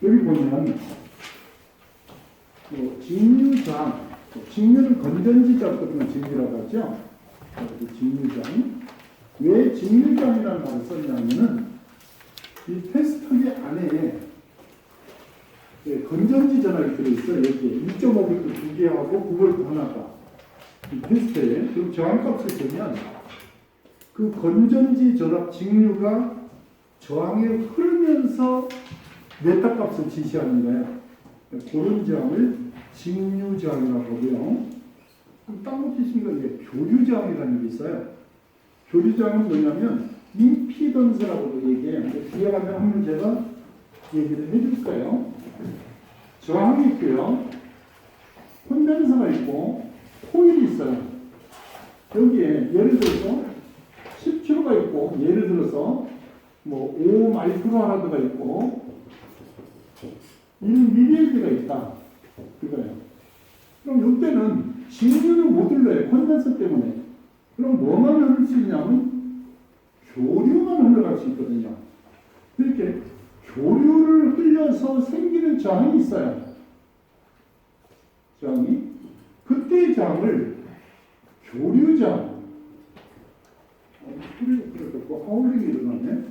여기 보면 직류장, 직류는 건전지자부터 직류라고 하죠. 직류장. 왜 직류장이라는 말을 썼냐면은 이 테스터기 안에 건전지 전압이 들어있어요. 여기에 1.5V 2개하고 9V 하나가 이 테스터에. 그럼 저항값을 재면 그 건전지 전압 직류가 저항에 흐르면서 메타 값을 지시하는 거예요. 그런 저항을 직류저항이라고 하고요. 그럼 딴 것도 있습니다. 이게 교류저항이라는 게 있어요. 교류저항은 뭐냐면 임피던스라고도 얘기해요. 뒤에 가면 한번 제가 얘기를 해줄 거예요. 저항이 있고요. 콘덴서가 있고 코일이 있어요. 여기에 예를 들어서 10kg가 있고 예를 들어서 뭐 5 마이크로라드가 있고 1mA가 있다. 그거예요. 그럼 이때는 직류를 못 흘러요. 콘덴서 때문에. 그럼 뭐만 흐를 수 있냐면 교류만 흘러갈 수 있거든요. 이렇게 교류를 흘려서 생기는 저항이 있어요. 저항이. 그때의 저항을 교류저항. 소리가 들어갔고 하울링이 일어나네.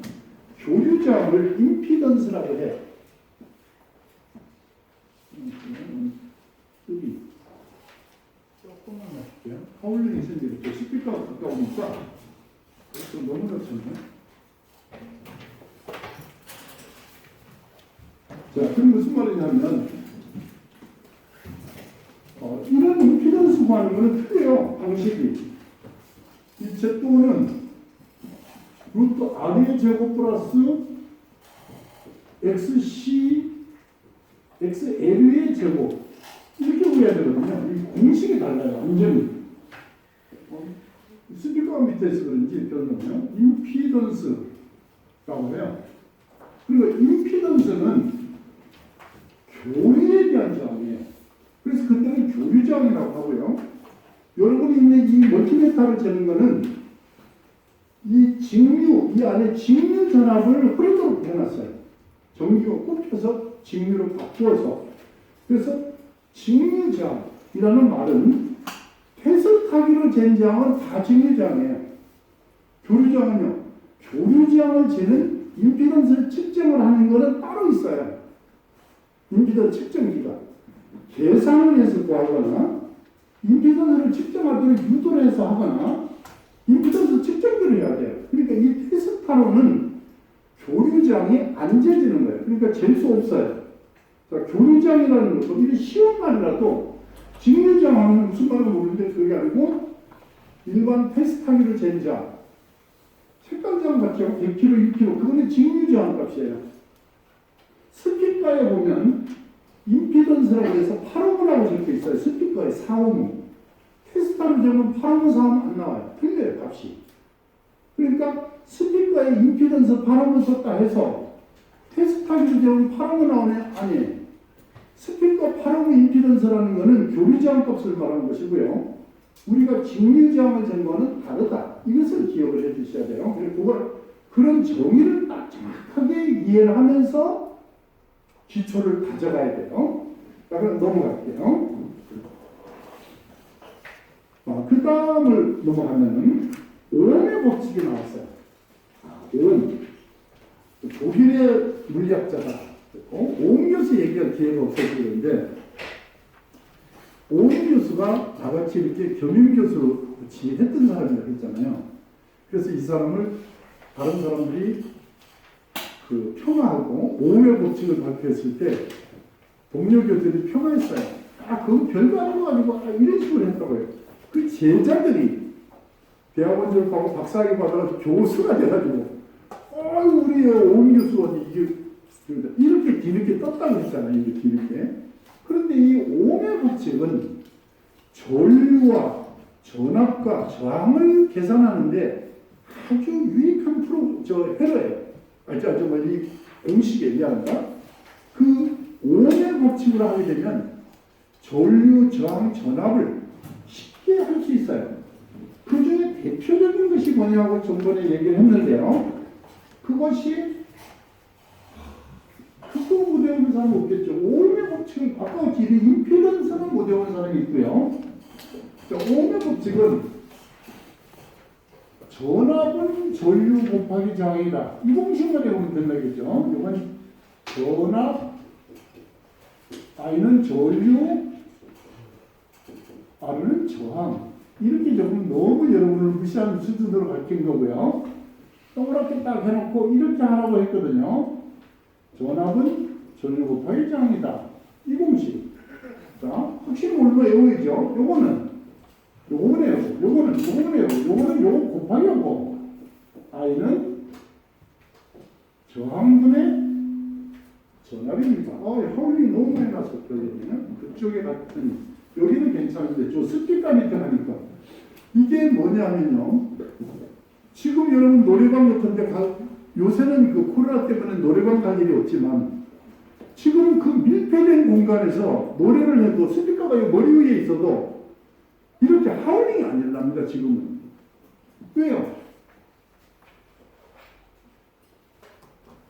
교류저항을 임피던스라고 해. 여기 조금만 할게요. 하울링이 생기고 스피커가 가까우니까 좀 너무 낮췄네. 자, 그럼 무슨 말이냐면 이런 임피던스 구하는 거는 틀려요. 방식이. 이 Z2는 루트 R의 제곱 플러스 XL의 제곱 이렇게 구해야 되거든요. 이 공식이 달라요. 완전히. 스피커가 밑에 있어 그런지 별로면 임피던스라고 해요. 그리고 임피던스는 교류에 대한 저항이에요. 그래서 그때는 교류저항이라고 하고요. 여러분이 있는 이 멀티메타를 재는 거는 이 직류, 이 안에 직류 전압을 흐르도록 해놨어요. 전기가 꼽혀서 직류로 바꾸어서. 그래서 직류저항이라는 말은 테스트하기로 잰 저항은 다 직류저항이에요. 교류저항은요. 교류저항을 재는 임피던스를 측정을 하는 거는 따로 있어요. 임피던스 측정기가. 계산을 해서 구하거나 임피던스를 측정하도록 유도를 해서 하거나 임피던스 측정기를 해야 돼요. 그러니까 이 테스타로는 교류저항이 안 재지는 거예요. 그러니까 잴 수 없어요. 자, 교류저항이라는 것도 이게 쉬운 말이라도 직류저항은 무슨 말인지 모르는데 그게 아니고 일반 테스트하기를 잰 저항 색깔저항 같이 하고 100kg, 2kg 그거는 직류저항 값이에요. 스피커에 보면 임피던스라고 해서 8옴이라고 적혀 있어요. 스피커에 4옴. 테스트하는 점은 8옴, 4옴 안 나와요. 틀려요, 값이. 그러니까 스피커에 임피던스 8옴을 썼다 해서 테스트하기로 되면 8옴이 나오네? 아니에요. 스피커 8옴 임피던스라는 것은 교류저항 값을 말하는 것이고요. 우리가 직류저항을 잰 거는 다르다. 이것을 기억을 해 주셔야 돼요. 그리고 그런 정의를 딱 정확하게 이해를 하면서 기초를 가져가야 돼요. 자, 그럼 넘어갈게요. 그 다음을 넘어가면은 오음의 법칙이 나왔어요. 오음. 독일의 물리학자가 오음 교수 얘기할 기회가 없어지는데 오음 교수가 나같이 이렇게 겸임 교수 같이 했던 사람이라고 했잖아요. 그래서 이 사람을 다른 사람들이 평가하고 오음의 법칙을 발표했을 때 동료 교수들이 평가했어요. 그건 별거 아닌 거 아니고 이런 식으로 했다고요. 그 제자들이 대학원 졸업하고 박사학위 받아서 교수가 돼가지고 우리 오음 교수가 이게 이렇게 뒤늦게 떴다고 했잖아요. 이게 뒤늦게. 그런데 이 오음의 법칙은 전류와 전압과 저항을 계산하는데 아주 유익한 회로예요. 이 공식에 미안합니다. 그 오음의 법칙으로 하게 되면 전류, 저항, 전압을 쉽게 할 수 있어요. 그 중에 대표적인 것이 뭐냐고 전번에 얘기를 했는데요. 그것이 또 못 외우는 사람 없겠죠. 오음의 법칙은 아까 길이 임피던스는 못 외우는 사람이 있고요. 자, 오음의 법칙은 전압은 전류 곱하기 저항이다. 이 공식만 외우면 된다겠죠. 이건 전압 I는 전류 R은 저항. 이렇게 적으면 너무 여러분을 무시하는 수준으로 가르친 거고요. 동그랗게 딱 해놓고 이렇게 하라고 했거든요. 전압은 전류 곱하기 저항이다. 이 공식. 자, 확실히 뭘로 외워야죠. 요거는 외우고, 요거는 요거 곱하기 하고, I는 저항분의 전압입니다. 하울링이 너무 많이 나서 여기는 그쪽에 같은 여기는 괜찮은데 저 습기감이 편하니까 이게 뭐냐면요. 지금 여러분 노래방 같은데 요새는 그 코로나 때문에 노래방 갈 일이 없지만 지금 그 밀폐된 공간에서 노래를 해도 스피커가 머리 위에 있어도 이렇게 하울링이 안 일어납니다. 지금은. 왜요?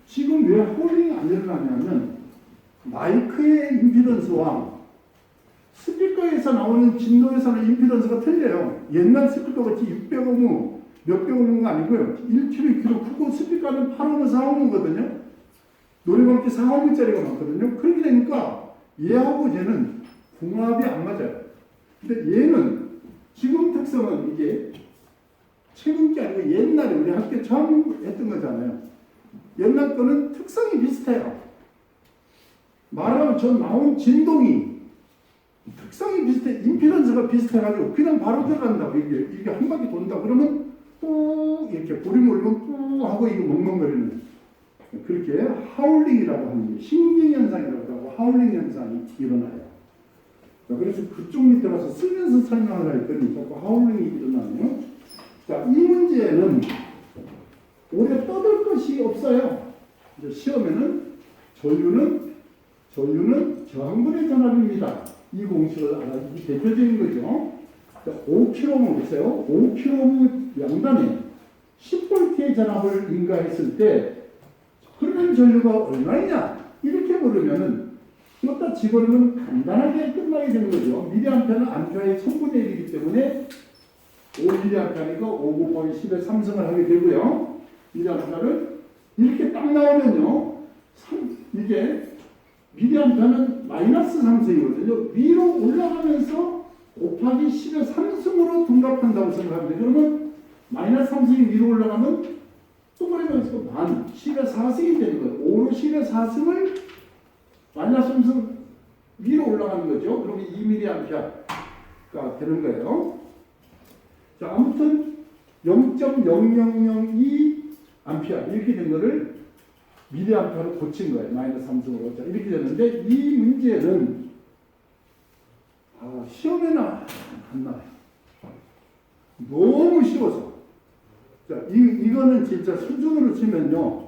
지금 왜 하울링이 안 일어나냐면 마이크의 임피던스와 스피커에서 나오는 진동에서는 임피던스가 틀려요. 옛날 스피커 같이 600오hm, 몇백 오음가 아니고요. 1kg, 2kg 크고 스피커는 8오hm, 4ohm거든요. 노래방기 4ohm짜리가 많거든요. 그렇게 되니까 얘하고 얘는 궁합이 안 맞아요. 근데 얘는 지금 특성은 이게 최근 게 아니고 옛날에 우리 학교 처음 했던 거잖아요. 옛날 거는 특성이 비슷해요. 말하면 전 나온 진동이 특성이 비슷해, 임피던스가 비슷해가지고 그냥 바로 들어간다고. 이게 한 바퀴 돈다 그러면 꾹 이렇게 볼이 몰리면 꾹 하고 이게 멍멍거리는, 그렇게 하울링이라고 하는 게 신경현상이라고 하고 하울링 현상이 일어나요. 그래서 그쪽 밑에 가서 쓰면서 설명을 할 때는 자꾸 하울링이 일어나요. 자, 이 문제는 오래 떠들 것이 없어요. 이제 시험에는 전류는 저항분의 전압입니다. 이 공식을 알아주기 대표적인 거죠. 자, 5kΩ 보세요. 5kΩ 양단에 10V의 전압을 인가했을 때 흐르는 전류가 얼마냐? 이렇게 물으면은 이것다 집어넣으면 간단하게 끝나게 되는 거죠. 미리암페어는 암페어의 1000분의 1이기 때문에 5mA니까 5 곱하기 10의 3승을 하게 되고요. 미리암페어를 이렇게 딱 나오면요. 이게 미리암페어는 마이너스 3승이거든요. 위로 올라가면서 곱하기 10의 3승으로 둔갑한다고 생각하면 돼요. 그러면 마이너스 3승이 위로 올라가면 동그라미에서 10의 4승이 되는 거예요. 5로 10의 4승을 마이너스 3승 위로 올라가는 거죠. 그러면 2mA가 되는 거예요. 자, 아무튼 0.0002 암페어 이렇게 된 거를 미리암페어로 고친 거예요. 마이너스 3승으로. 자, 이렇게 됐는데 이 문제는 시험에는 안 나와요. 너무 쉬워서. 자, 이거는 진짜 수준으로 치면요.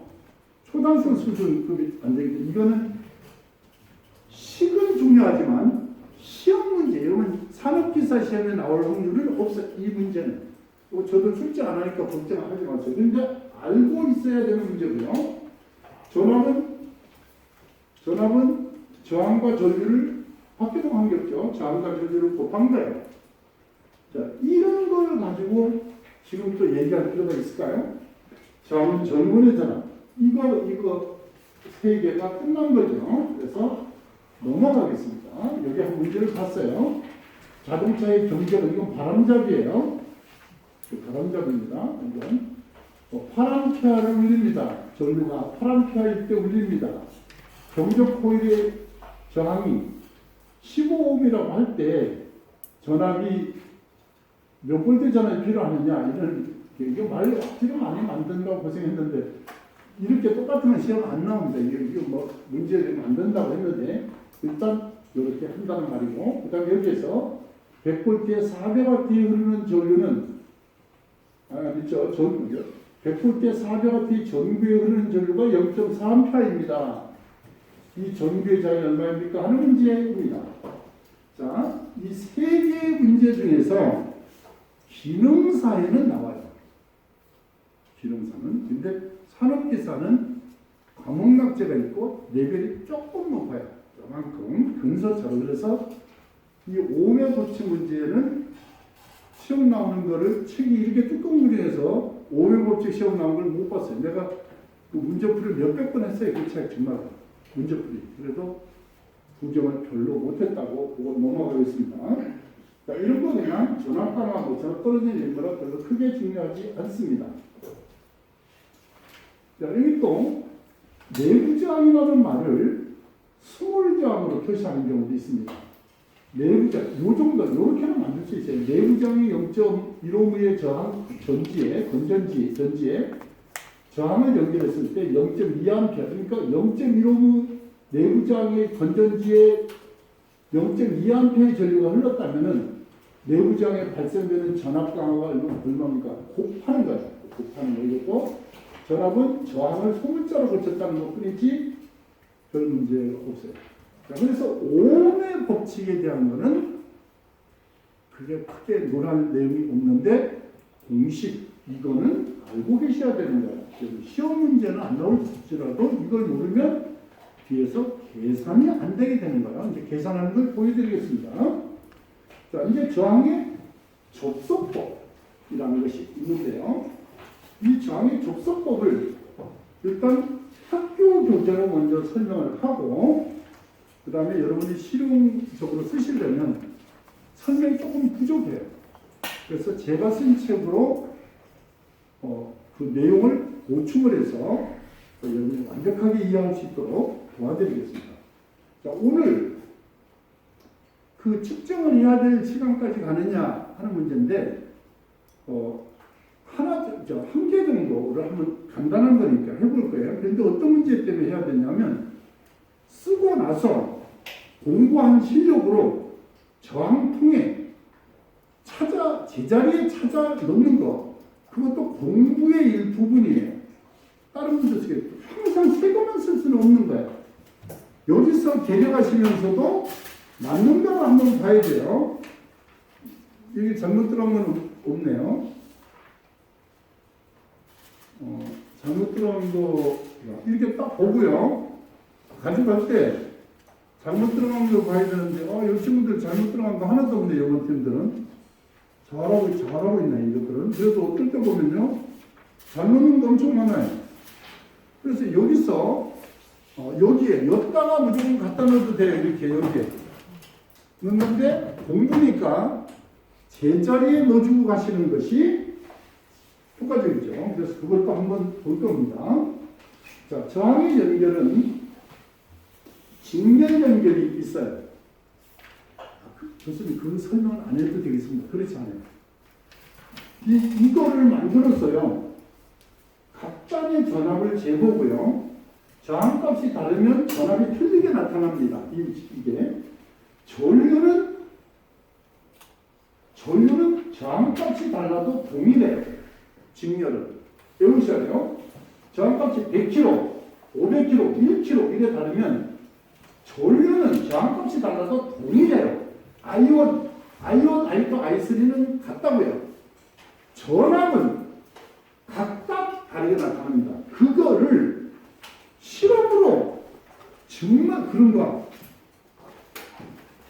초등학생 수준급이 안 되겠죠. 이거는 식은 중요하지만 시험 문제, 여러분 산업기사 시험에 나올 확률은 없어요. 이 문제는. 저도 출제 안 하니까 걱정하지 마세요. 근데 알고 있어야 되는 문제고요. 전압은 저항과 전류를 바뀌는 관계없죠. 저항과 전류를 곱한 거예요. 자, 이런 걸 가지고 지금 또 얘기할 필요가 있을까요? 저항은 전분의 전압. 이거 세 개가 끝난 거죠. 그래서 넘어가겠습니다. 여기 한 문제를 봤어요. 자동차의 경계는 이건 바람잡이에요. 바람잡이입니다. 이건 8A를 울립니다. 전류가 8A일 때 울립니다. 경적 코일의 저항이 15ohm이라고 할 때 전압이 몇 볼트 전압이 필요하느냐, 이거 말 억지로 많이 만든다고 고생했는데 이렇게 똑같으면 시험 안 나옵니다. 이거 뭐 문제를 만든다고 했는데 일단 이렇게 한다는 말이고, 그 다음에 여기에서 100볼트에 400W에 흐르는 전류는 100볼트에 400W의 전구에 흐르는 전류가 0.4A입니다. 이 전구의 자리 얼마입니까? 하는 문제입니다. 자, 이 세 개의 문제 중에서 기능사에는 나와요. 기능사는. 근데 산업기사는 과목낙제가 있고 레벨이 조금 높아요. 그만큼 근서처럼. 그래서 이 오음의 법칙 문제는 시험 나오는 거를 책이 이렇게 뚜껑 물이해서 오음의 법칙 시험 나온 걸 못 봤어요. 내가 그 문제풀이를 몇백 번 했어요. 그 책 정말 문제풀이. 그래도 구경을 별로 못했다고 그거 넘어가겠습니다. 자, 이런 거 그냥 전압감하고 전압 떨어지는 거라 별로 크게 중요하지 않습니다. 자, 여기 또 내부저항이라는 말을 스몰저항으로 표시하는 경우도 있습니다. 내부저항, 요 정도, 요렇게는 만들 수 있어요. 내부저항이 0.15m의 저항, 전지에 저항을 연결했을 때 0.2A, 그러니까 0.15m 내부저항의 건전지에 0.2A의 전류가 흘렀다면은 내부저항에 발생되는 전압 강화가 얼마입니까? 곱하는 거죠. 곱하는 거. 이것도 전압은 저항을 소문자로 고쳤다는 것 뿐이지 별 문제가 없어요. 자, 그래서 오음의 법칙에 대한 거는 그게 크게 논할 내용이 없는데 공식 이거는 알고 계셔야 되는 거예요. 시험 문제는 안 나올지라도 이걸 모르면 뒤에서 계산이 안 되게 되는 거예요. 이제 계산하는 걸 보여드리겠습니다. 자, 이제 저항의 접속법이라는 것이 있는데요. 이 저항의 접속법을 일단 학교 교재로 먼저 설명을 하고 그 다음에 여러분이 실용적으로 쓰시려면 설명이 조금 부족해요. 그래서 제가 쓴 책으로 그 내용을 보충을 해서 여러분이 완벽하게 이해할 수 있도록 도와드리겠습니다. 자, 오늘 그 측정을 해야 될 시간까지 가느냐 하는 문제인데 한 개 정도를 한번 간단한 거니까 해볼 거예요. 그런데 어떤 문제 때문에 해야 되냐면 쓰고 나서 공부한 실력으로 저항통에 제자리에 찾아 넣는 거 그것도 공부의 일부분이에요. 다른 문제 쓰게 항상 새 것만 쓸 수는 없는 거예요. 여기서 계략하시면서도 맞는 거를 한번 봐야 돼요. 여기 잘못 들어간 건 없네요. 잘못 들어간 거 이렇게 딱 보고요. 가져갈 때 잘못 들어간 거 봐야 되는데 이 친구들 잘못 들어간 거 하나도 없네. 이번 팀들은 잘하고 있네. 이것들은 그래도 어떨 때 보면요 잘못 넣는 거 엄청 많아요. 그래서 여기서 여기에 엿다가 무조건 갖다 넣어도 돼요. 이렇게 여기에 넣는데 공부니까 제자리에 넣어주고 가시는 것이 효과적이죠. 그래서 그것도 한번 볼 겁니다. 자, 저항의 연결은 직면 연결이 있어요. 교수님, 그 설명을 안 해도 되겠습니다. 그렇지 않아요. 이거를 만들었어요. 각단의 전압을 재보고요. 저항값이 다르면 전압이 틀리게 나타납니다. 이게. 전류는 저항값이 달라도 동일해요. 직렬은. 외우셔야 돼요. 저항값이 100kg, 500kg, 1kg 이래 다르면 전류는 저항값이 달라도 동일해요. I1, I2, I3는 같다고요. 전압은 각각 다르게 나타납니다. 그거를 실험으로 정말 그런 거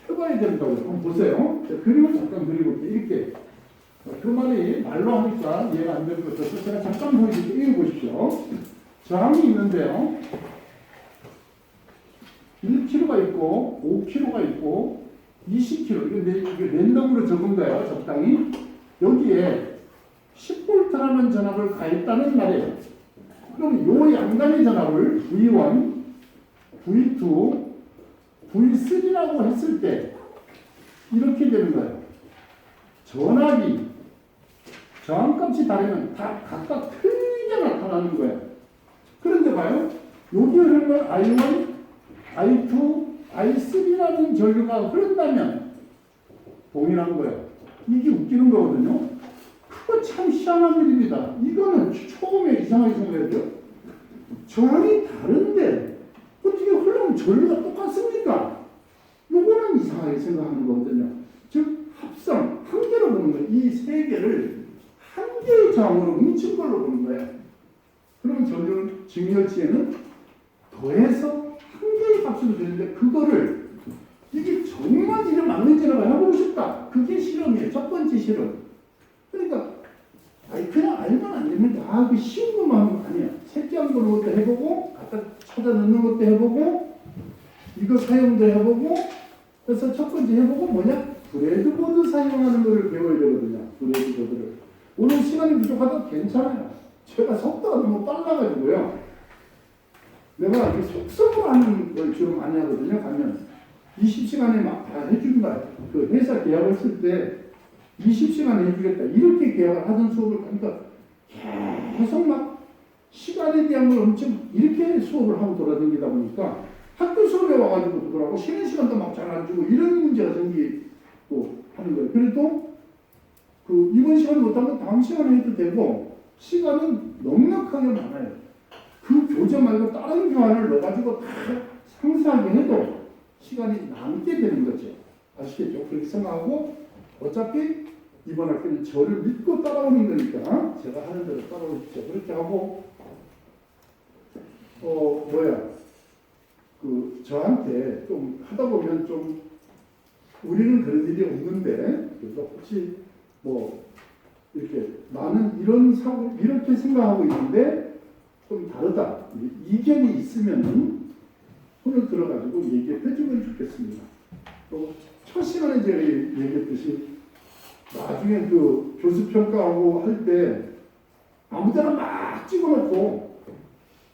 해봐야 된다고요. 한번 보세요. 그림을 잠깐 그려볼게요. 이렇게. 그 말이 말로 하니까 이해가 안 되는 것 같아서 제가 잠깐 보여드릴게요. 읽어보십시오. 저항이 있는데요. 1kg가 있고 5kg가 있고 20kg. 이게 랜덤으로 적은 거예요. 적당히. 여기에 10V라는 전압을 가했다는 말이에요. 그럼 요 양단의 전압을 V1, V2, V3라고 했을 때 이렇게 되는 거예요. 전압이 저항값이 다르면 다 각각 틀리게 나타나는 거예요. 그런데 봐요. 여기 흐르는 I1, I2, I3라는 전류가 흐른다면 동일한 거예요. 이게 웃기는 거거든요. 그거 참 희한한 일입니다. 이거는 처음에 이상하게 생각해요. 저항이 다른데 어떻게 흐르면 전류가 똑같습니까? 요거는 이상하게 생각하는 거거든요. 즉 합성, 한 개로 보는 거예요. 이 세 개를 한 개의 저항으로 뭉친 걸로 보는 거예요. 그럼 전류는 직렬치에는 더해서 한 개의 값으로 되는데 그거를 이게 정말 이래 맞는지라고 해보고 싶다. 그게 실험이에요. 첫 번째 실험. 그러니까 그냥 알면 안 됩니다. 그 쉬운 것만 하는 거 아니야. 색깔 보는 것도 해보고 갖다 찾아 넣는 것도 해보고 이거 사용도 해보고 그래서 첫 번째 해보고 뭐냐? 브레드보드 사용하는 거를 배워야 되거든요. 브레드보드를. 오늘 시간이 부족하다 괜찮아요. 제가 속도가 너무 빨라가지고요. 내가 이 속성으로 하는 걸 주로 많이 하거든요. 가면 20시간에 막 다 해준다. 그 회사 계약을 쓸 때 20시간 해주겠다. 이렇게 계약을 하던 수업을 그러니까 계속 막 시간에 대한 걸 엄청 이렇게 수업을 하고 돌아다니다 보니까 학교 수업에 와가지고 그러더라고. 쉬는 시간도 막 잘 안 주고 이런 문제가 생기고 하는 거예요. 그래도 그 이번 시간 못하면 다음 시간에 해도 되고 시간은 넉넉하게 많아요. 그 교재 말고 다른 교환을 넣어가지고 다 상세하게 해도 시간이 남게 되는 거죠. 아시겠죠? 그렇게 생각하고 어차피 이번 학기는 저를 믿고 따라오는 거니까 제가 하는 대로 따라오십시오. 그렇게 하고 저한테 좀 하다 보면 좀 우리는 그런 일이 없는데 그래서 혹시 이렇게 나는 이런 사고 이렇게 생각하고 있는데 좀 다르다 이견이 있으면은 손을 들어가지고 얘기해 주면 좋겠습니다. 또 첫 시간에 제가 얘기했듯이 나중에 그 교수 평가하고 할 때 아무데나 막 찍어놓고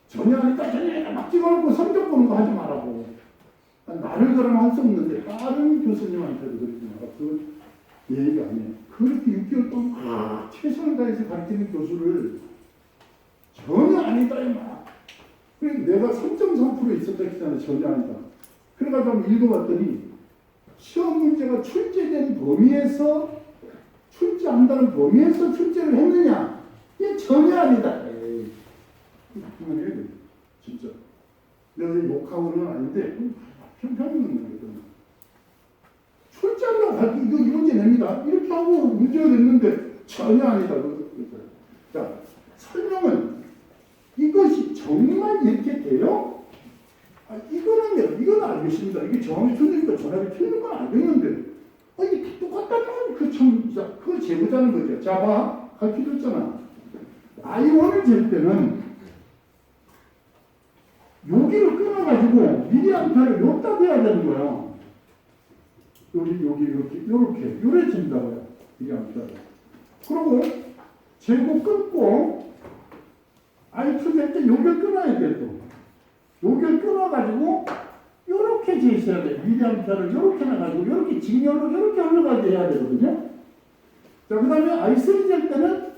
전혀 하니까 막 찍어놓고 성적 보는 거 하지 말라고. 나를 그러면 할 수 없는데 다른 교수님한테도 그러지 마라. 그건 예의가 아니에요. 그렇게 6개월 동안 최선을 다해서 가르치는 교수를 전혀 아니다 이 말. 그러니까 내가 3.3% 있었다 했잖아요. 전혀 아니다. 그래가지고 한번 읽어봤더니 시험 문제가 출제된 범위에서 출제한다는 범위에서 출제를 했느냐? 이게 전혀 아니다. 에이, 그만해요. 진짜. 내가 욕하고는 아닌데 편편히 있는 거거든요. 출제한다고 가지고 이거 이 문제 냅니다. 이렇게 하고 문제가 냈는데 전혀 아니다. 자, 설명은 이것이 정말 이렇게 돼요? 이건 알겠습니다. 이게 정확히 틀리니까 정확히 틀린 건 알겠는데, 이게 똑같다면 그걸 재보자는 거죠. 자, 봐. 가르쳐줬잖아. I1을 잴 때는 여기를 끊어가지고 미리암페어를 여기다 대야 되는 거야. 여기, 요래 잰다고요. 미리암페어를. 그리고 재고 끊고, I2 될 때 여기를 끊어야 돼, 또. 여기를 끊어가지고 이렇게 재있어야 돼. 미리암페어를 이렇게 해가지고 이렇게 직렬로 이렇게 흘러가게 해야 되거든요. 자, 그 다음에 I3 될 때는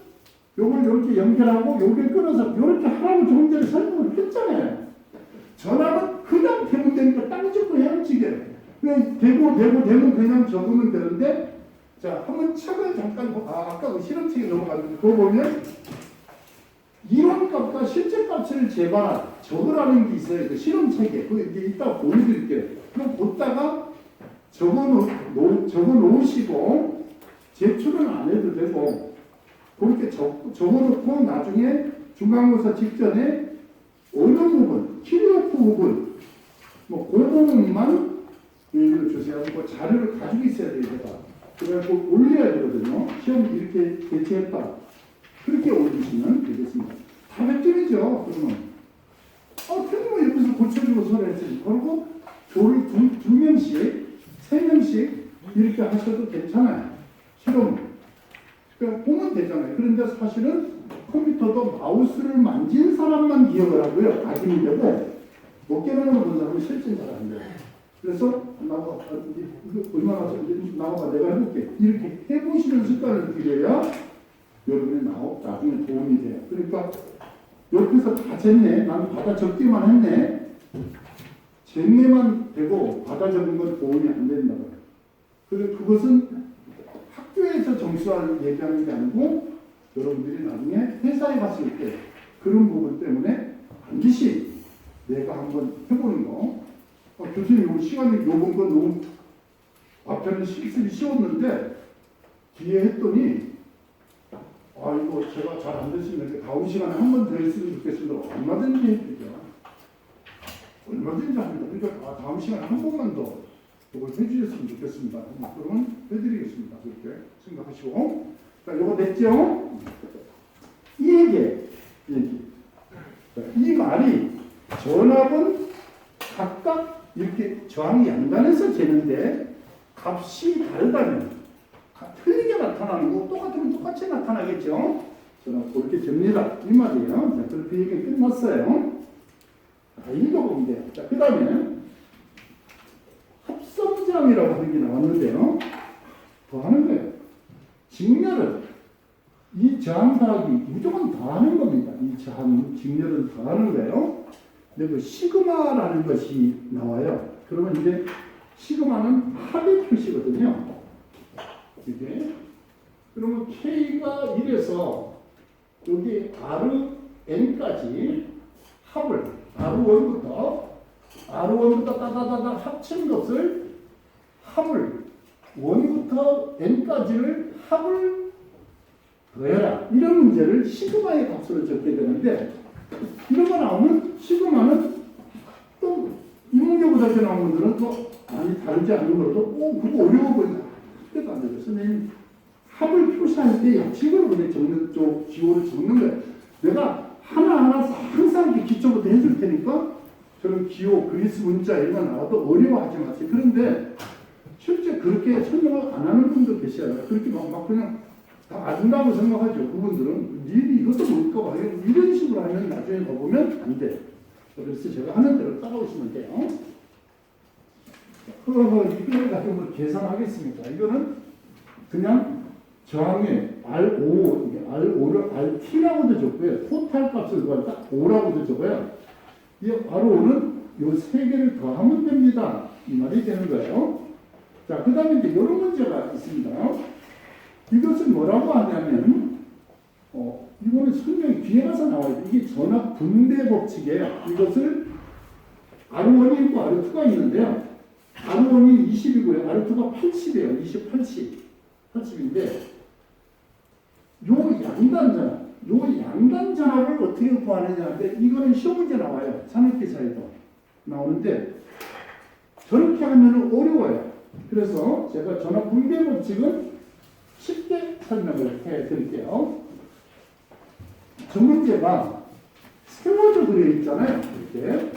요걸 이렇게 연결하고 여기를 끊어서 이렇게 하라고 조금 전에 설명을 했잖아요. 전압은 그냥 대면 되니까 땅 짚고 헤엄치게. 그냥 대면 그냥 적으면 되는데, 자, 한번 책을 잠깐, 아까 그 실험책에 넘어갔는데, 그거 보면 이론값과 실제값을 적으라는 게 있어요. 그 실험책에. 그거 이제 이따 보여드릴게요. 그럼 보다가 적어놓으시고, 제출은 안 해도 되고, 그렇게 적어놓고 나중에 중간고사 직전에 어느 부분, 키로프 부분, 그 부분만 얘기를 주세요. 그 자료를 가지고 있어야 돼요, 제가. 그래서 올려야 되거든요. 시험 이렇게 대체했다. 그렇게 올리시면 되겠습니다. 다 100점이죠, 그러면. 틀리면 옆에서 고쳐주고 소리했으니. 그리고 조를 두 명씩, 3명씩 이렇게 하셔도 괜찮아요. 실험. 그러니까 보면 되잖아요. 그런데 사실은 컴퓨터도 마우스를 만진 사람만 기억을 하고요. 각인이 되고, 어깨너머로 본 사람은 실제 잘 안 돼요. 그래서 나와봐. 이거 얼마나 나와봐. 내가 해볼게. 이렇게 해보시는 습관을 들여야 여러분이 나중에 도움이 돼요. 그러니까 옆에서 다 쟀네. 나는 받아 적기만 했네. 쟀네만 되고 받아 적은 건 도움이 안 된다고요. 그래서 그것은 학교에서 점수를 얘기하는 게 아니고 여러분들이 나중에 회사에 갔을 때 그런 부분 때문에 반드시 내가 한번 해보는 거. 교수님 요 시간이 요번 건 너무 앞에는 실습이 쉬웠는데 뒤에 했더니 이거 제가 잘 안 됐으면 이렇게 다음 시간에 한 번 더 했으면 좋겠습니다. 얼마든지 해드리죠. 얼마든지 합니다. 그러니까 다음 시간에 한 번만 더 이걸 해주셨으면 좋겠습니다. 그러면 해드리겠습니다. 그렇게 생각하시고. 자, 이거 됐죠? 이 얘기. 이 말이 전압은 각각 이렇게 저항이 양단에서 재는데 값이 다르다면 틀리게 나타나는 거 똑같으면 똑같이 나타나겠죠? 전압 그렇게 됩니다. 이 말이에요. 자, 그렇게 얘기 끝났어요. 자, 읽어보면 돼요. 자, 그 다음에 합성장이라고 하는 게 나왔는데요. 더 하는 거예요. 직렬은 이 저항 더하기 무조건 더하는 겁니다. 이 저항, 직렬은 더하는 거예요. 근데 그 시그마라는 것이 나와요. 그러면 이제 시그마는 합의 표시거든요. 이게 그러면 K가 1에서 여기 Rn까지 합을 R1부터 따다다다 합친 것을 합을 1부터 n까지를 합을 더해라. 이런 문제를 시그마의 값으로 적게 되는데 이런 거 나오면 시그마는 또 인문계보다 나온 분들은 또 많이 다르지 않은 것도 그거 어려워 보인다. 그때도 안 되죠. 선생님 합을 표시할 때 약식으로 그냥 적는 쪽 기호를 적는 거예요. 내가 하나하나 항상 이렇게 기초부터 해줄 테니까 저는 기호, 그리스 문자 이런 거 나와도 어려워하지 마세요. 그런데 실제 그렇게 설명을 안 하는 분도 계셔요. 그렇게 막 그냥 다 안다고 생각하죠. 그분들은 미리 이것도 모를까 봐. 이런 식으로 하면 나중에 가보면 안 돼. 그래서 제가 하는 대로 따라오시면 돼요. 이거를 가지고 계산하겠습니까? 이거는 그냥 저항에 R5를 RT라고도 적고요. 토탈 값을 구할 때 5라고도 적어요. 이 R5는 요 세 개를 더하면 됩니다. 이 말이 되는 거예요. 자, 그 다음에 이제 이런 문제가 있습니다. 이것은 뭐라고 하냐면, 이거는 설명이 뒤에 가서 나와요. 이게 전압 분배 법칙이에요. 이것을 R1이 있고 R2가 있는데요. R1이 20이고요. R2가 80이에요. 80인데, 요 양단 전압을 어떻게 구하느냐인데, 이거는 시험 문제 나와요. 산업기사에도 나오는데, 저렇게 하면 어려워요. 그래서 제가 전압 분배 법칙은 쉽게 설명을 해 드릴게요. 저 문제가 세워져 그려 있잖아요. 이렇게.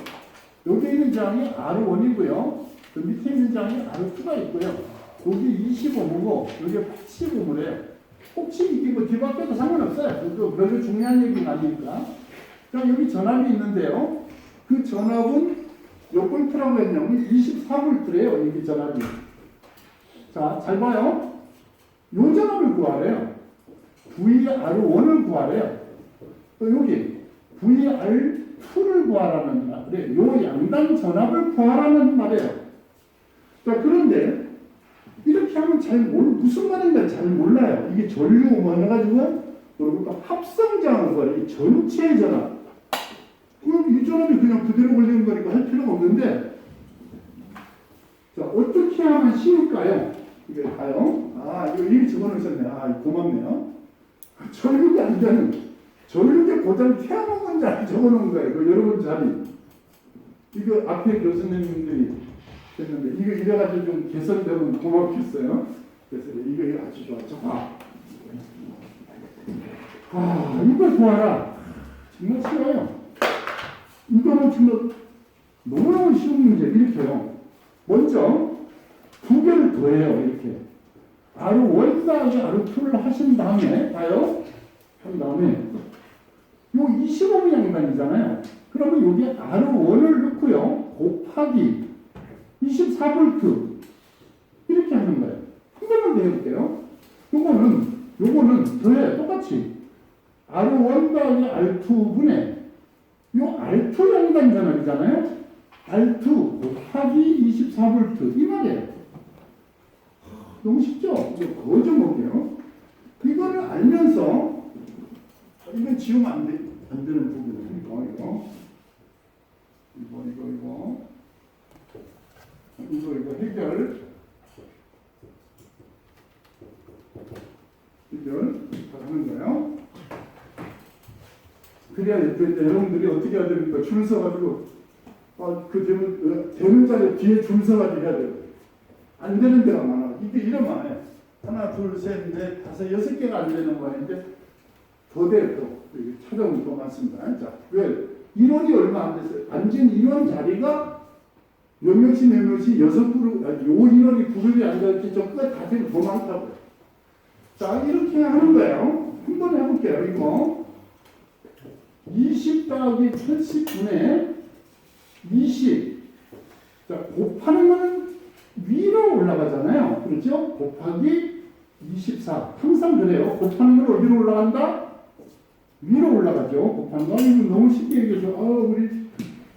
여기 있는 장이 R1이고요. 그 밑에 있는 장이 R2가 있고요. 여기 25무고, 여기 85무래요. 혹시 이게 뭐 뒤바뀌어도 상관없어요. 그 별로 중요한 얘기는 아니니까. 자, 여기 전압이 있는데요. 그 전압은 몇 볼트라고 했냐면 24볼트래요. 여기 전압이. 자, 잘 봐요. 요 전압을 구하래요. VR1을 구하래요. 또 여기 VR2를 구하라는 말이에요. 요 양단 전압을 구하라는 말이에요. 자, 그런데 이렇게 하면 무슨 말인가 잘 몰라요. 이게 전류 뭐 해가지고 그리고 합성장을 구하래. 전체 전압. 그럼 이 전압이 그냥 그대로 걸리는 거니까 할 필요가 없는데, 자, 어떻게 하면 쉬울까요? 이게 봐요. 이거 이미 적어놓으셨네. 고맙네요. 전류가 안 되는, 전류가 고장 태어난 건 잘 적어놓은 거예요. 이거 여러분 자리. 이거 앞에 교수님들이 했는데, 이거 이래가지고 좀 개선되면 고맙겠어요. 그래서 이거 아주 좋아. 이걸 구하라. 정말 쉬워요. 이거는 정말 너무너무 쉬운 문제. 이렇게요. 먼저 두 개를 더해요. 이렇게 R1 더하기 R2를 하신 다음에 봐요. 한 다음에 요 25분 양단이잖아요. 그러면 여기에 R1을 넣고요. 곱하기 24V 이렇게 하는 거예요. 한 번만 더 해볼게요. 요거는 더해요. 똑같이 R1 더하기 R2분의 요 R2 양단 전압이잖아요. R2 곱하기 24V 이 말이에요. 너무 쉽죠? 이거 그거 좀 볼게요. 이거를 알면서 이건 지우면 안 되는 부분이에요. 이거 해결 다 하는 거예요. 그래야 여러분들이 어떻게 해야 됩니까? 줄 서가지고 되는 자리 뒤에 줄 서가지고 해야 돼요. 안 되는 데가 많아. 이게 이러면 해. 하나, 둘, 셋, 넷, 다섯, 여섯 개가 안 되는 거인데 더 돼요. 또 찾아오면 더 많습니다. 자, 왜? 인원이 얼마 안 됐어요. 앉은 인원 자리가 몇 명씩 여섯 그룹, 요 인원이 그룹이 앉아있지 저 끝 다 되면 더 많다고요. 자, 이렇게 하는 거예요. 한번 해볼게요. 이거 20 더하기 80분의 20. 자, 곱하는 거는 위로 올라가잖아요. 그렇죠? 곱하기 24. 항상 그래요. 곱하는 건 어디로 올라간다? 위로 올라가죠. 곱하는 거. 이거 너무 쉽게 얘기해서, 우리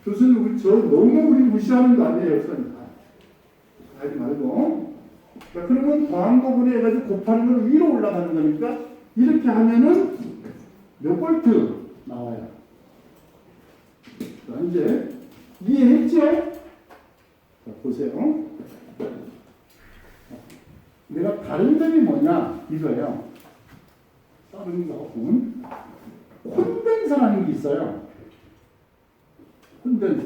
교수님, 저 너무 우리 무시하는 거 아니에요, 역사님. 하지 말고. 자, 그러면 더한 거분에 해가지고 곱하는 건 위로 올라가는 거니까, 이렇게 하면은 몇 볼트 나와요. 자, 이제 이해했죠? 자, 보세요. 내가 다른 점이 뭐냐? 이거예요. 다른 거는 콘덴서라는 게 있어요. 콘덴서.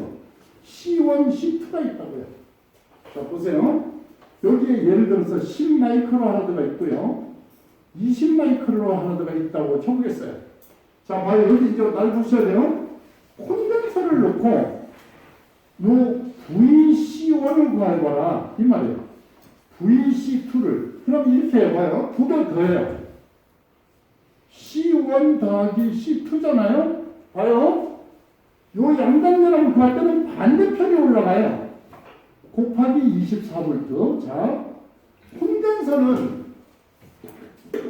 C1, C2가 있다고요. 자, 보세요. 여기에 예를 들어서 10 마이크로 하나드가 있고요. 20 마이크로 하나드가 있다고 쳐보겠어요. 자, 봐요. 여기 이제 날 보셔야 돼요. 콘덴서를 넣고 요 VC1을 구해봐라. 이 말이에요. VC2를. 그럼 이렇게 해봐요. 두 개 더해요. C1 더하기 C2잖아요. 봐요. 요 양단면을 구할 때는 반대편이 올라가요. 곱하기 24V. 자, 콘덴서는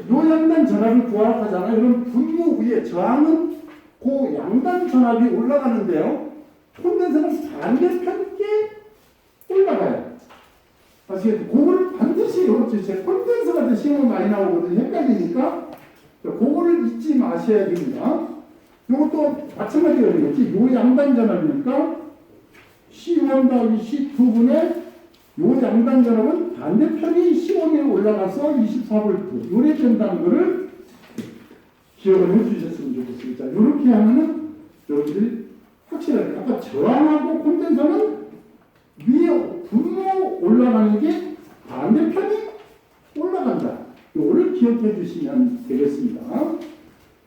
요 양단 전압을 구하라고 하잖아요. 그럼 분모 위에 저항은 그 양단 전압이 올라가는데요. 콘덴서는 반대편께 올라가요. 아시겠죠? 그거를 반드시 이렇게 제 콘덴서가 시험이 많이 나오거든요. 헷갈리니까 그거를 잊지 마셔야 됩니다. 이것도 마찬가지가 되겠지. 요 양단 전압이니까 C1 더하기 C2분의 요 양단 전압은 반대편이 C1에 올라가서 24V 요래 된다는 것을 기억을 해주셨으면 좋겠습니다. 이렇게 하면은 여러분들이 확실하게 아까 저항하고 콘덴서는 위에 분모 올라가는 게 반대편이 올라간다. 이거를 기억해 주시면 되겠습니다.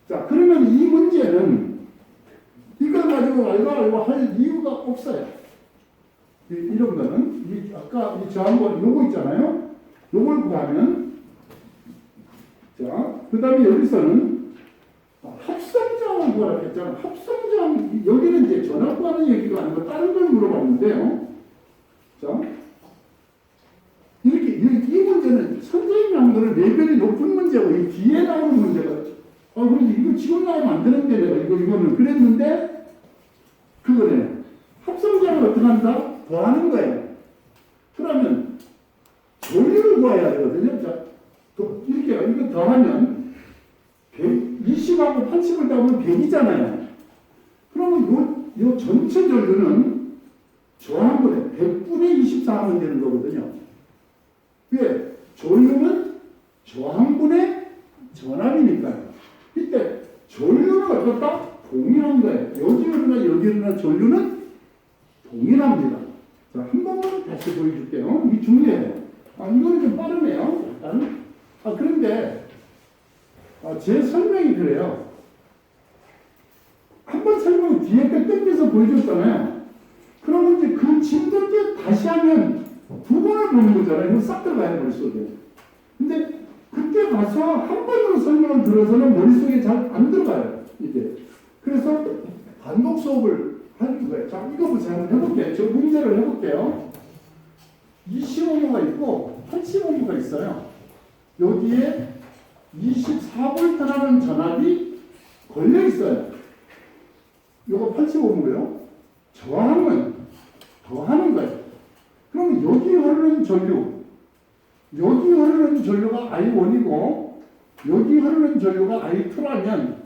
자, 그러면 이 문제는 이걸 가지고 이거 할 이유가 없어요. 이런 거는 아까 이 저항권 요거 있잖아요. 요걸 구하면 자, 그 다음에 여기서는 합성저항을 구하라고 했잖아. 합성저항 여기는 이제 전압 구하는 얘기가 아니고 다른 걸 물어봤는데요. 자, 이렇게 이 문제는 선생님이 한 거를 레벨이 높은 문제고 이 뒤에 나오는 문제가 그런데 이거 지금 나오면 안 되는데 내가 이거는 그랬는데 그거래요. 합성장을 어떻게 한다? 더하는 거예요. 그러면 전류를 구해야 되거든요. 자, 이렇게요. 이거 더하면 120하고 80을 더하면 100이잖아요. 그러면 요 전체 전류는 저항분의 100분의 24 하면 되는 거거든요. 왜? 전류는 저항분의 전압이니까요. 이때 전류는 어떻다? 동일한 거예요. 여기나 전류는 동일합니다. 자, 한 번만 다시 보여줄게요. 이 중요해요. 이거는 좀 빠르네요. 일단. 그런데 제 설명이 그래요. 한 번 설명 뒤에 거 땡겨서 보여줬잖아요. 그러면 이제 그 진도 때 다시 하면 두 번을 보는 거잖아요. 이거 싹 들어가요, 머릿속에. 근데 그때 가서 한 번으로 설명을 들어서는 머릿속에 잘 안 들어가요, 이게. 그래서 반복 수업을 하는 거예요. 자, 이거 보세요. 한번 해볼게요. 저 문제를 해볼게요. 25호가 있고 80호가 있어요. 여기에 24V라는 전압이 걸려 있어요. 이거 80호고요. 저항은 더하는 거예요. 그럼 여기 흐르는 전류, 여기 흐르는 전류가 I1이고 여기 흐르는 전류가 I2라면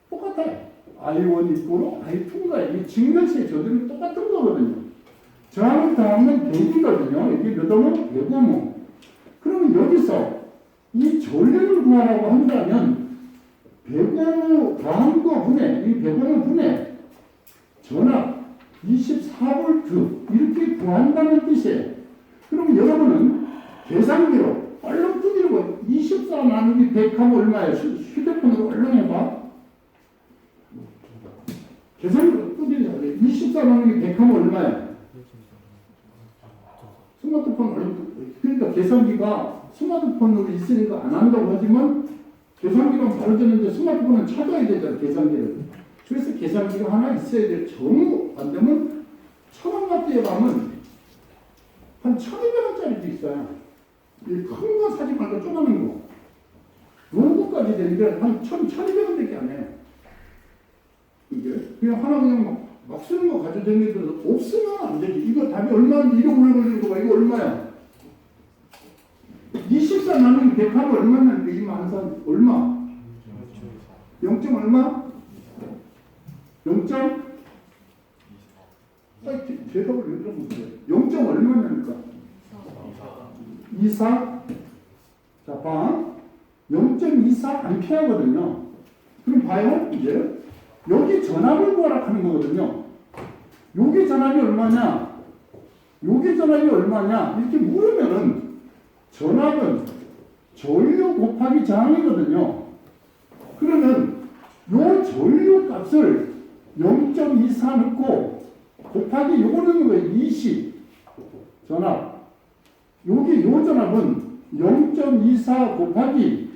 똑같아요. I1 이꼬로 I2인 거예요. 이 직면시의 저들이 똑같은 거거든요. 저항을 더하면 100이거든요. 여기 몇 오모? 100오모. 그러면 여기서 이 전류를 구하라고 한다면 100오모 더한 거 분의 이 100오모 분의 전압 24V 이렇게 구한다는 뜻이에요. 그럼 여러분은 계산기로 얼른 두드리고 24 나누기 100 하면 얼마예요? 휴대폰으로 얼른 해봐. 계산기로 두드리자. 24 나누기 100 하면 얼마예요? 스마트폰 얼른 그러니까 계산기가 스마트폰으로 있으니까 안 한다고 하지만 계산기는 바로 되는데 스마트폰은 찾아야 되잖아요. 계산기를. 그래서 계산기가 하나 있어야 돼요. 전부 안 되면 1000원마트에 가면 한 1200원짜리도 있어요. 이 큰 거 사지 말고 조그마한 거. 요거까지 되는데 한 1200원밖에 안 해요. 이게 그냥 하나 그냥 막 쓰는 거 가지고 다니면서 없으면 안 되지. 이거 답이 얼마인지 이거 오래 걸리는 거가 이거 얼마야? 24 나누기 100 하면 얼마냐는데 이 만산 얼마? 0. 얼마? 0. 대답을 왜 들어보세요? 0. 얼마냐니까? 24. 자, 봐. 0.24 암페어거든요. 그럼 봐요, 이제. 여기 전압을 구하라 하는 거거든요. 여기 전압이 얼마냐? 여기 전압이 얼마냐? 이렇게 물으면은 전압은 전류 곱하기 저항이거든요. 그러면 요 전류 값을 0.24 넣고 곱하기 요거는 거예요. 20 전압. 여기 요 전압은 0.24 곱하기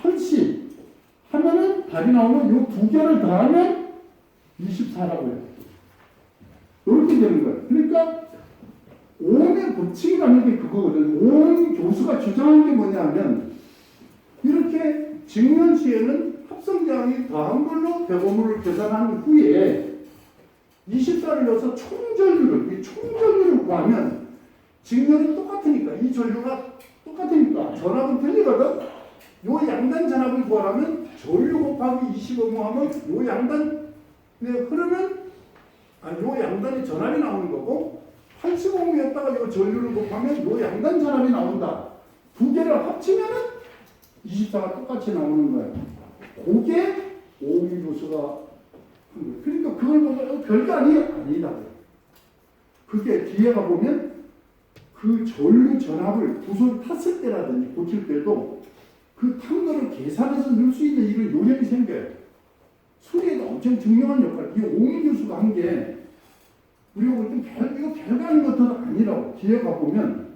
80 하면은 답이 나오면 요 두 개를 더하면 24라고 해요. 이렇게 되는 거예요. 그러니까 오음의 법칙이라는 게 그거거든요. 오음 교수가 주장한 게 뭐냐면 이렇게 직면시에는 합성저항이 더한 걸로 배고물을 계산한 후에 24를 넣어서 총전류를, 이 총전류를 구하면 직면은 똑같으니까 이 전류가 똑같으니까 전압은 틀리거든. 요 양단 전압을 구하려면 전류 곱하기 25모 하면 요 양단 흐르면 요 양단의 전압이 나오는 거고 85모였다가 요 전류를 곱하면 요 양단 전압이 나온다. 두 개를 합치면은 24가 똑같이 나오는 거예요. 그게 오hm 교수가 한 거예요. 그러니까 그걸 보면 별거 아니다. 그게 뒤에 가보면 그 전류 전압을 구슬 탔을 때라든지 고칠 때도 그 탄 거를 계산해서 넣을 수 있는 이런 요령이 생겨요. 수리에도 엄청 중요한 역할. 이 오hm 교수가 한 게 우리가 볼 때 이거 별거 아닌 것도 아니라고. 뒤에 가보면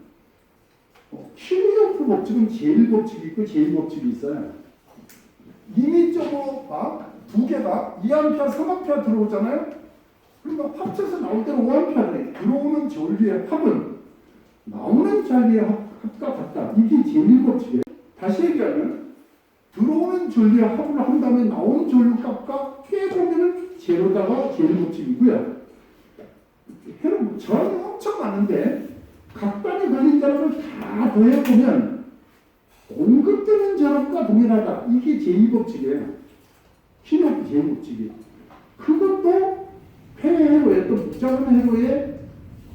킬리오프 법칙은 제1법칙이 있고 제2법칙이 있어요. 임의적으로 막 두 개가 2A, 3A 들어오잖아요. 그러니까 합쳐서 나올 때는 5A래. 들어오는 전류의 합은 나오는 전류의 합과 같다. 이게 제1법칙이에요. 다시 얘기하면 들어오는 전류의 합을 한 다음에 나오는 전류 값과 빼보면 제로다가 제1법칙이고요. 해는 저항이 엄청 많은데 각단에 걸린 전압을 다 더해보면 공급되는 전압과 동일하다. 이게 제2법칙이에요. 키노프 제2법칙이. 그것도 폐회로에 또 복잡한 회로에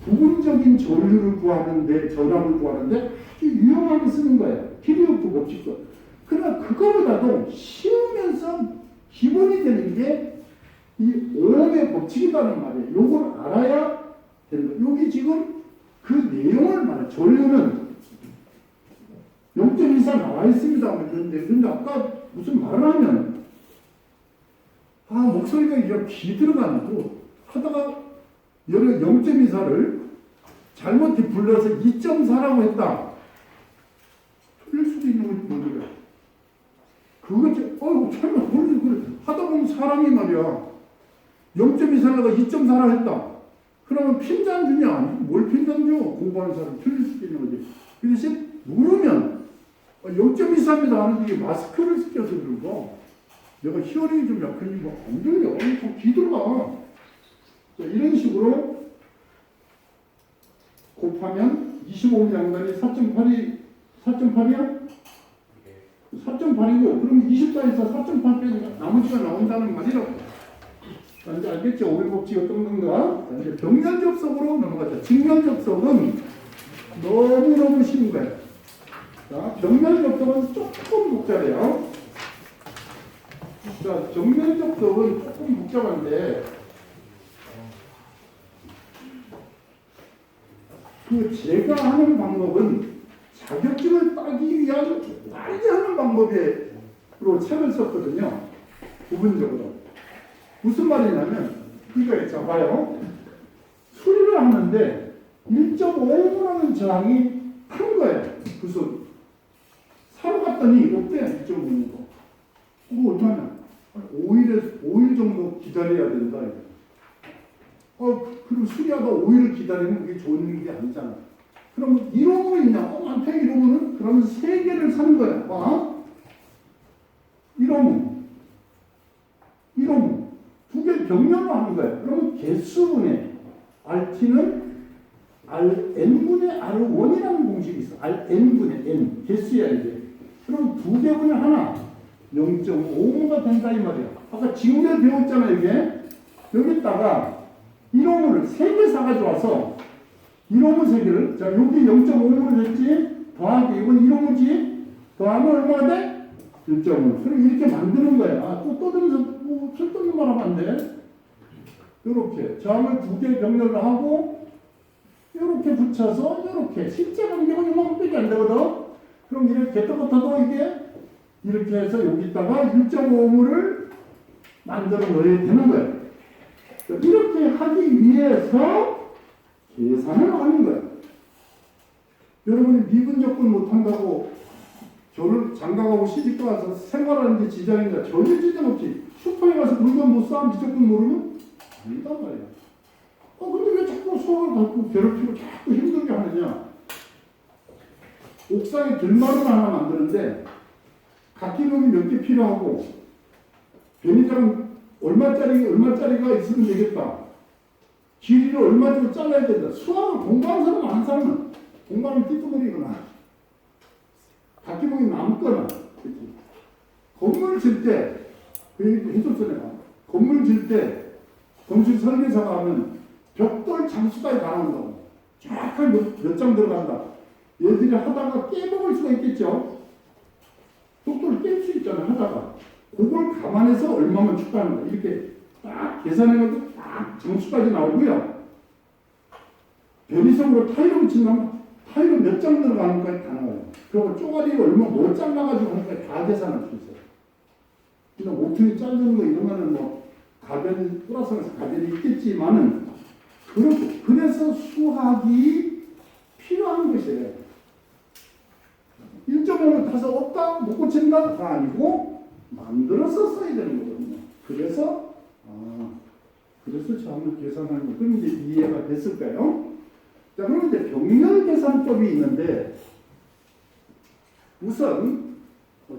부분적인 전류를 구하는데 전압을 구하는데 아주 유용하게 쓰는 거예요. 키노프 법칙도. 그러나 그거보다도 쉬우면서 기본이 되는 게 이 오음의 법칙이라는 말이에요. 요걸 알아야 되는 거예요. 여기 지금 그 내용을 말해요. 전류는 0.24 나와 있습니다. 근데 아까 무슨 말을 하면 목소리가 이제 기 들어가는 거 하다가 여기 0.24를 잘못 불러서 2.4라고 했다. 틀릴 수도 있는 건지 모르겠어요. 그거 설마 그래 하다 보면 사람이 말이야 0.24가 2.4라 했다. 그러면 핀잔 주냐? 뭘 핀잔 줘? 공부하는 사람 틀릴 수도 있는 거지. 그 대신 물으면 0.24입니다 하는데 이게 마스크를 쓰켜서 그런가? 내가 히어링이 좀 약하니 안 들려. 좀 기들어가. 자, 이런 식으로 곱하면 25음 양단이 4.8이야? 4.8이고 그럼 24에서 4.8 빼니까 나머지가 나온다는 말이라고. 자, 이제 알겠죠? 오hm 법칙이 어떤 건가? 자, 이제 병렬 접속으로 넘어가자. 직렬 접속은 너무너무 쉬운 거예요. 자, 병렬 접속은 조금 복잡해요. 자, 정면 접속은 조금 복잡한데 제가 하는 방법은 자격증을 따기 위한 빨리 하는 방법으로 책을 썼거든요. 부분적으로. 무슨 말이냐면, 이거 자 봐요. 수리를 하는데 1.5라는 저항이 탄 거예요. 그 소리. 사러 갔더니 어때? 1.5인 거. 그거 얼마냐? 5일 정도 기다려야 된다. 그리고 수리하다 5일을 기다리면 그게 좋은 일이 아니잖아. 그럼 1호로 있냐? 나한테 1호는? 그러면 3개를 사는 거야. 1호문. 2개 병렬로 하는 거야. 그러면 개수분의 RT는 Rn분의 R1이라는 공식이 있어. Rn분의 N. 개수야, 이게. 그럼 2개분의 하나. 0.5가 된다, 이 말이야. 아까 지금에 배웠잖아, 이게. 여기다가 1호문을 3개 사가지고 와서 1호문 3개를, 자, 여기 0.5문을 했지? 더하기, 이건 1호문이지? 더하면 얼마가 돼? 1.5. 그럼 이렇게 만드는 거야. 또 떠들면서 쓸데없는 말 하면 안 돼. 요렇게. 저항을 2개 병렬을 하고, 요렇게 붙여서, 요렇게. 실제 간격은 이만큼밖에 안 되거든? 그럼 이렇게 떠붙어도 이게 이렇게 해서 여기다가 1.5문을 만들어 넣어야 되는 거예요. 이렇게 하기 위해서 계산을 하는 거예요. 여러분이 미분 접근 못한다고 저를 장가가고 시집가 와서 생활하는데 지장이냐? 전혀 지장 없지. 슈퍼에 가서 물건 못 사면 무조건 모르면 아니다 말이야. 근데 왜 자꾸 수학을 갖고 괴롭히고 자꾸 힘들게 하느냐? 옥상에 들마루를 하나 만드는데 각기놈이 몇 개 필요하고 변이장 얼마짜리가 있으면 되겠다. 길이를 얼마 정도 잘라야 된다. 수학을 공부하는 사람 안 사람은 공부하는 띠뚜머리거나 각기놈이 남거나 그렇지. 건물 질 때 그 얘기도 해줬어 내가. 건물 질 때 건축 설계사가 하면 벽돌 장수까지 다 나온다고. 정확하게 몇 장 들어간다. 얘들이 하다가 깨먹을 수가 있겠죠. 벽돌을 깰 수 있잖아요. 하다가. 그걸 감안해서 얼마만 추가하는 거야. 이렇게 딱 계산해가지고 딱 장수까지 나오고요. 변이성으로 타일을 붙인다면 타일은 몇 장 들어가는까지 다 나와요. 그리고 쪼가리를 얼마 못 잘라가지고 하니까 다 계산할 수 있어요. 그냥 모퉁이 자르는 거 이러면은 뭐 가변이 플러스에서 가변이 있겠지만은 그렇고 그래서 수학이 필요한 것이에요. 1.5를 다서 없다 못 고친다가 아니고 만들어서 써야 되는 거거든요. 그래서 저항을 계산하는 거. 그럼 이제 이해가 됐을까요? 자, 그럼 이제 병렬 계산법이 있는데 우선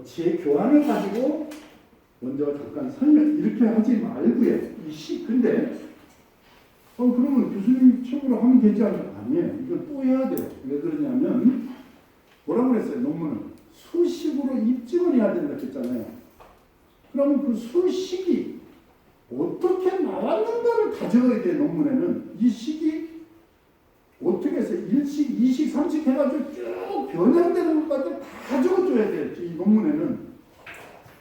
재교환을 가지고 먼저 잠깐 설명 이렇게 하지 말고요. 근데 그러면 교수님 책으로 하면 되지 않을까? 아니에요. 이걸 또 해야 돼요. 왜 그러냐면 뭐라고 그랬어요? 논문은 수식으로 입증을 해야 된다 했잖아요. 그러면 그 수식이 어떻게 나왔는가를 다 적어야 돼요. 논문에는 이 식이 어떻게 해서 1식, 2식, 3식 해가지고 쭉 변형되는 것까지 다 적어줘야 돼요. 이 논문에는.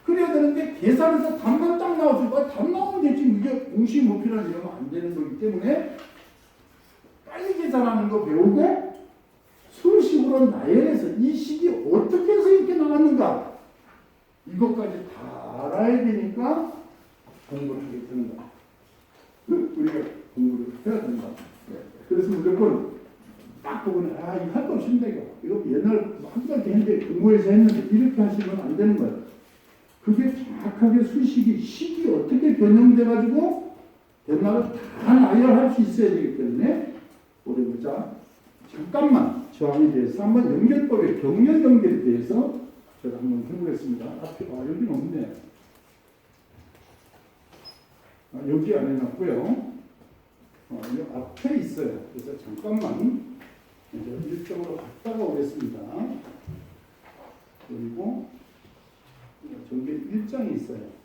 그래야 되는데 계산해서 답만 딱 나왔을 거야. 답 나오면 되지. 이게 공식 목표라는 이러면 안 되는 거기 때문에 빨리 계산하는 거 배우고 수식으로 나열해서 이 식이 어떻게 해서 이렇게 나왔는가 이것까지 다 알아야 되니까 공부를 하게 되는 거야. 우리가 공부를 해야 된다. 그래서 무조건 딱 보고는 이거 할 거 없습니다. 이거 옛날 한 가지 했는데 공부해서 했는데 이렇게 하시면 안 되는 거예요. 그게 정확하게 식이 어떻게 변형돼가지고 옛날에 다 나열할 수 있어야 되기 때문에 우리 보자. 잠깐만 저항에 대해서 한번 연결법의 병렬 연결에 대해서 제가 한번 해보겠습니다. 앞에 여기는 없네. 여기 안 해놨고요. 이 앞에 있어요. 그래서 잠깐만 이제 일정으로 갔다가 오겠습니다. 그리고 전개 일정이 있어요.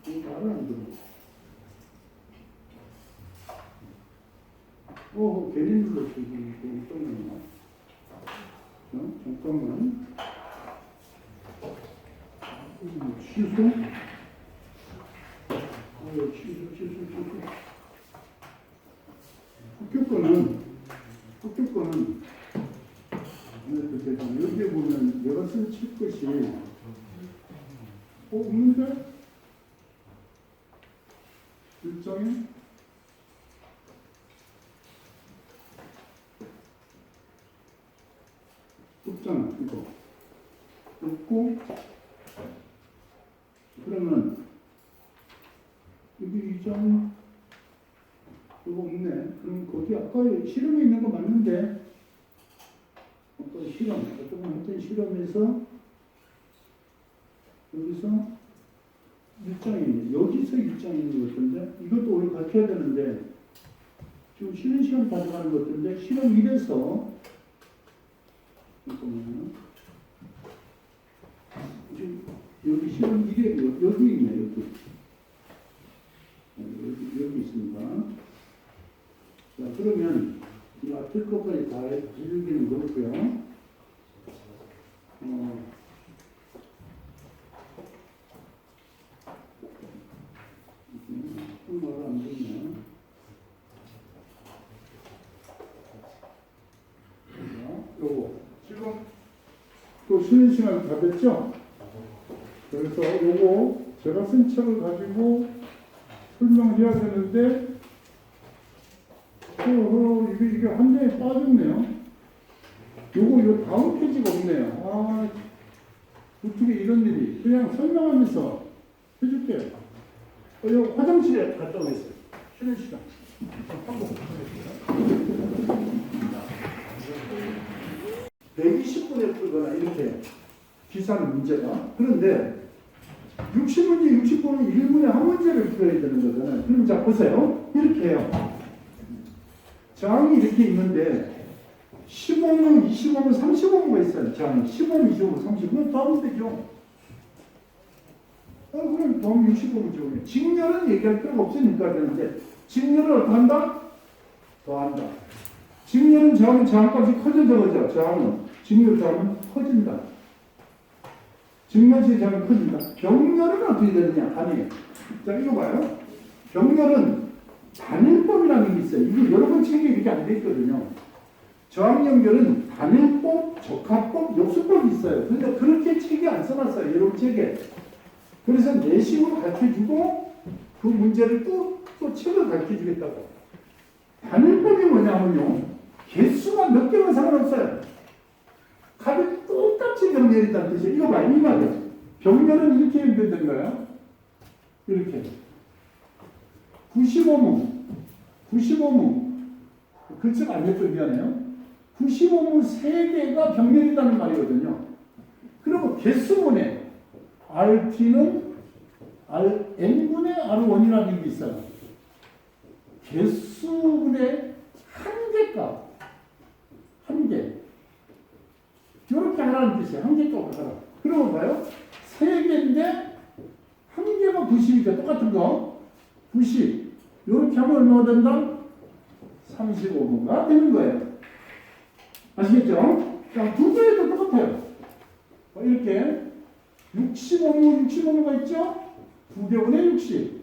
말을 안 들어. 괜히 눌렀어. 잠깐만. 취소? 여기에 보면 내가 쓴 칠 것이 없는데? 일정에? 없잖아, 이거. 없고, 그러면, 여기 2장, 이거 없네. 그럼 거기 아까 실험에 있는 거 맞는데, 아까 실험, 조금 했던 실험에서, 여기서 1장이 있네. 여기서 1장이 있는 것 같은데, 이것도 오늘 같이 해야 되는데, 지금 쉬는 시간 가져가는 것 같은데, 실험 1에서, 잠깐만요. 지금 여기 실험 1에, 여기 있네, 여기. 여기 있습니다. 자, 그러면, 이 앞에 것까지 다 해주기는 그렇고요. 말을 안 듣네. 요거. 지금, 또 쉬는 시간 다 됐죠? 그래서 요거, 제가 쓴 책을 가지고 설명해야 되는데, 이게 한 장에 빠졌네요. 요 다음 페이지가 없네요. 아, 어떻게 이런 일이. 그냥 설명하면서 해줄게요. 요 화장실에 갔다 오겠어요. 쉬는 시간. 한번 보겠습니다. 120분에 풀거나 이렇게 기사는 문제가. 그런데 60문제, 60분은 1분에 한 문제를 풀어야 되는 거잖아요. 그럼 자, 보세요. 이렇게 해요. 저항이 이렇게 있는데 15문, 25문, 35문가 있어요. 저항이 15문, 25문, 35문 더하면 되죠. 그럼 더하면 65문 적으면 직렬은 얘기할 필요가 없으니까 되는데 직렬을 어떻게 한다? 더한다. 직렬은 저항값이 커져져 그죠? 저항은 직렬 더하면 커진다. 직렬시 저항이 커진다. 병렬은 어떻게 되느냐? 단위. 자, 이거 봐요. 병렬은 단일법이라는 게 있어요. 이게 여러분 책에 이렇게 안 돼 있거든요. 저항연결은 단일법, 적합법, 역수법이 있어요. 그런데 그렇게 책에 안 써놨어요. 여러분 책에. 그래서 내식으로 가르쳐주고 그 문제를 또 책을 가르쳐주겠다고. 단일법이 뭐냐면요. 개수가 몇 개만 상관없어요. 값이 똑같이 병렬이다는 뜻이에요. 이거 봐. 이 말이에요. 병렬은 이렇게 연결된 거예요. 이렇게. 95문. 글자가 안 예쁘게 미안해요. 95문 3개가 병렬이라는 말이거든요. 그리고 개수문에 RT는 N분의 R1이라는 게 있어요. 개수분의 한 개값. 한 개. 이렇게 하라는 뜻이에요. 한 개값을 하라. 그러고 봐요. 3개인데 한 개가 90이니까 똑같은 거. 90. 이렇게 하면 얼마가 된다? 35분가 되는 거예요. 아시겠죠? 자, 두 개도 똑같아요. 이렇게 65무가 있죠? 2개분의 60.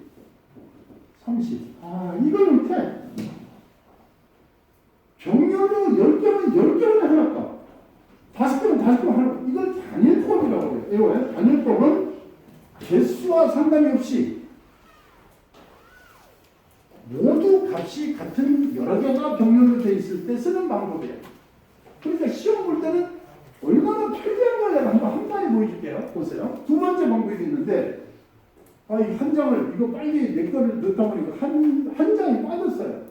30. 이걸 이렇게 병렬로 10개면 10개는 하나까 5개면 5개면 하나까 이걸 단일법이라고 해요. 이거예요. 단일법은 개수와 상관이 없이 모두 값이 같은 여러 개가 병렬로 되어 있을 때 쓰는 방법이에요. 그러니까 시험 볼 때는 얼마나 편리한 거냐 한 방에 보여줄게요. 보세요. 두 번째 방법이 있는데 이 한 장을 이거 빨리 내 거를 넣다 보니까 한 장이 빠졌어요.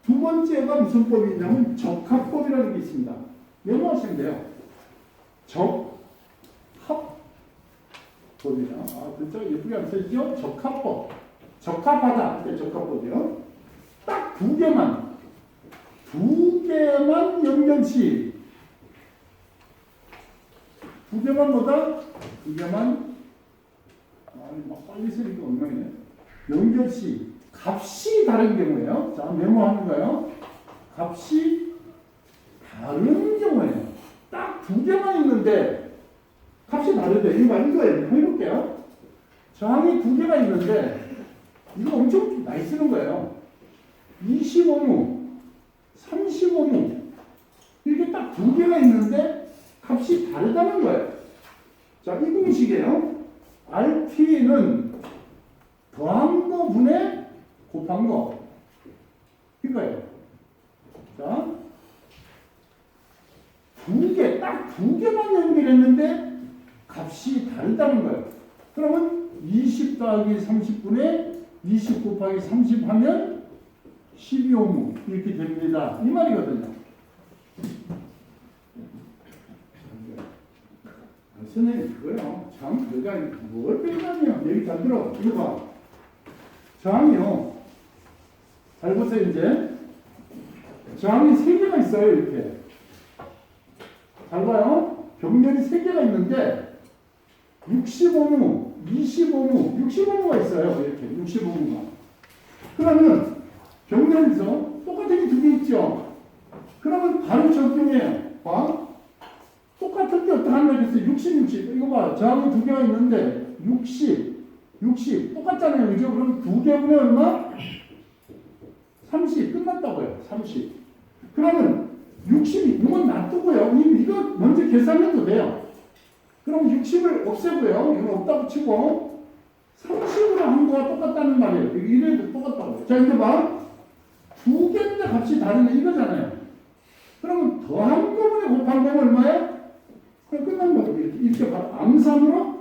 두 번째가 무슨 법이 있냐면 적합법이라는 게 있습니다. 메모하시면 돼요. 적합법이다. 글자가 예쁘게 안 써지죠? 적합법. 적합하다. 이게 적합법이요. 딱 두 개만 연결시. 두 개만 뭐다? 두 개만 막 빨리 쓰니까 엉망이네. 연결시. 값이 다른 경우예요. 자, 메모하는 거예요. 값이 다른 경우예요. 딱 두 개만 있는데 값이 다른데 이거예요. 해볼게요. 저항이 두 개가 있는데 이거 엄청 많이 쓰는 거예요. 25무, 35무 이렇게 딱 두 개가 있는데 값이 다르다는 거예요. 자, 이 공식이에요. RT는 더한 거 분의 곱한 거. 이거예요. 자, 딱 두 개만 연결했는데 값이 다르다는 거예요. 그러면 20 더하기 30분의 20 곱하기 30 하면 12오무 이렇게 됩니다. 이 말이거든요. 선생님 그거요. 참 별거 뭘 별거냐. 여기 잘 들어. 이거 봐. 저항이요. 잘 보세요 이제. 저항이 3개가 있어요. 이렇게. 잘 봐요. 병렬이 3개가 있는데 65무, 25무, 65무가 있어요. 이렇게 65무가. 그러면 병렬에서 똑같은 게 2개 있죠. 그러면 바로 적용해요. 봐. 똑같은 게 어떻게 하냐 그랬어요. 60. 이거 봐. 저항이 2개가 있는데 60. 똑같잖아요. 그죠? 그럼 2개분의 얼마? 30. 끝났다고요. 30. 그러면 60, 이건 놔두고요. 이거 먼저 계산해도 돼요. 그럼 60을 없애고요. 이거 없다고 치고 30으로 한 거와 똑같다는 말이에요. 이래도 똑같다고. 자, 이제 봐. 2개인데 값이 다르네. 이거잖아요. 그러면 더한 거분에 곱한 거는 얼마예요? 그럼 끝난 거예요. 이렇게 바로 암산으로